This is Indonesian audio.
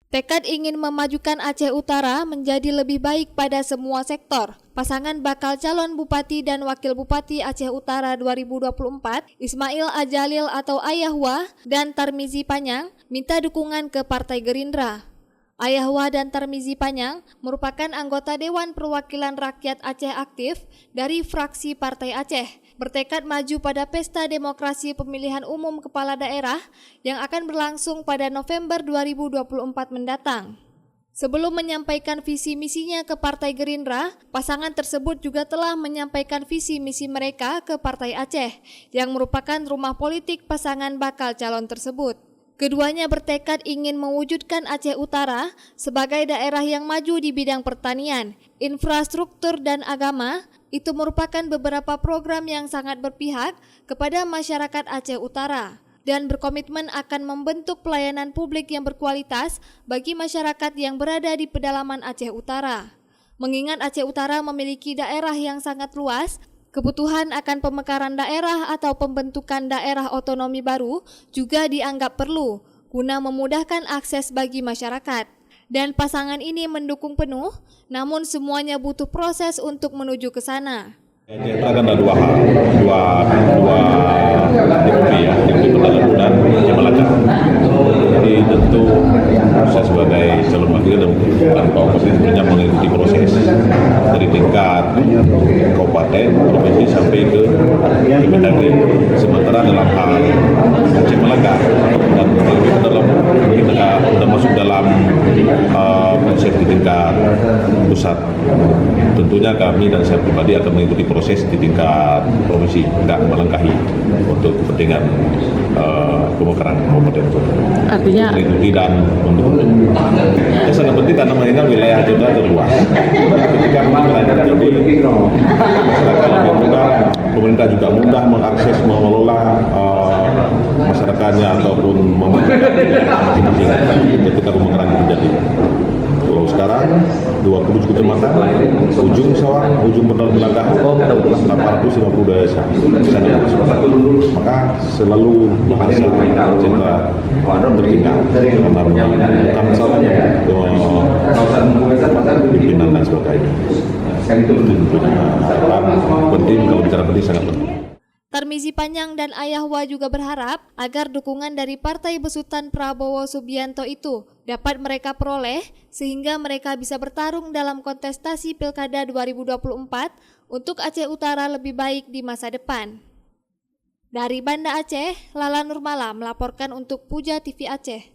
Tekad ingin memajukan Aceh Utara menjadi lebih baik pada semua sektor. Pasangan bakal calon Bupati dan Wakil Bupati Aceh Utara 2024, Ismail Ajalil atau Ayahwa dan Tarmizi Panyang, minta dukungan ke Partai Gerindra. Ayahwa dan Tarmizi Panyang merupakan anggota Dewan Perwakilan Rakyat Aceh aktif dari fraksi Partai Aceh, bertekad maju pada Pesta Demokrasi Pemilihan Umum Kepala Daerah yang akan berlangsung pada November 2024 mendatang. Sebelum menyampaikan visi misinya ke Partai Gerindra, pasangan tersebut juga telah menyampaikan visi misi mereka ke Partai Aceh, yang merupakan rumah politik pasangan bakal calon tersebut. Keduanya bertekad ingin mewujudkan Aceh Utara sebagai daerah yang maju di bidang pertanian, infrastruktur, dan agama. Itu merupakan beberapa program yang sangat berpihak kepada masyarakat Aceh Utara dan berkomitmen akan membentuk pelayanan publik yang berkualitas bagi masyarakat yang berada di pedalaman Aceh Utara. Mengingat Aceh Utara memiliki daerah yang sangat luas, kebutuhan akan pemekaran daerah atau pembentukan daerah otonomi baru juga dianggap perlu guna memudahkan akses bagi masyarakat. Dan pasangan ini mendukung penuh, namun semuanya butuh proses untuk menuju ke sana. Aceh Utara kan ada dua hal, dua DPP ya, DPP Pedalaman dan Aceh Melaka. Jadi tentu saya sebagai calon wakil dan Pak tentunya mengikuti proses dari tingkat kabupaten, provinsi sampai ke Kemendagri. Sementara dalam hal Aceh Melaka dan DPP Pedalaman kita sudah masuk dalam proses di tingkat pusat. Tentunya kami dan saya pribadi akan mengikuti proses di tingkat provinsi, tidak melangkahi untuk kepentingan pemekaran kabupaten. Artinya mengikuti dan mendukung. Yang sangat penting karena mengingat wilayah Aceh Utara terluas. Ketika pemekaran terjadi, masyarakat lebih mudah, pemerintah juga mudah mengakses, mengelola masyarakatnya ataupun masing-masing ketika pemekaran terjadi. Kalau sekarang 27 kecamatan, ujung Sawang, ujung Bendol Belakang, 850 desa. Maka selalu bahasa cinta bertingkat karena bukan salahnya pimpinan dan sebagainya. Itu penting, kalau bicara penting sangat penting. Tarmizi Panyang dan Ayahwa juga berharap agar dukungan dari Partai Besutan Prabowo Subianto itu dapat mereka peroleh sehingga mereka bisa bertarung dalam kontestasi Pilkada 2024 untuk Aceh Utara lebih baik di masa depan. Dari Banda Aceh, Lala Nurmala melaporkan untuk Puja TV Aceh.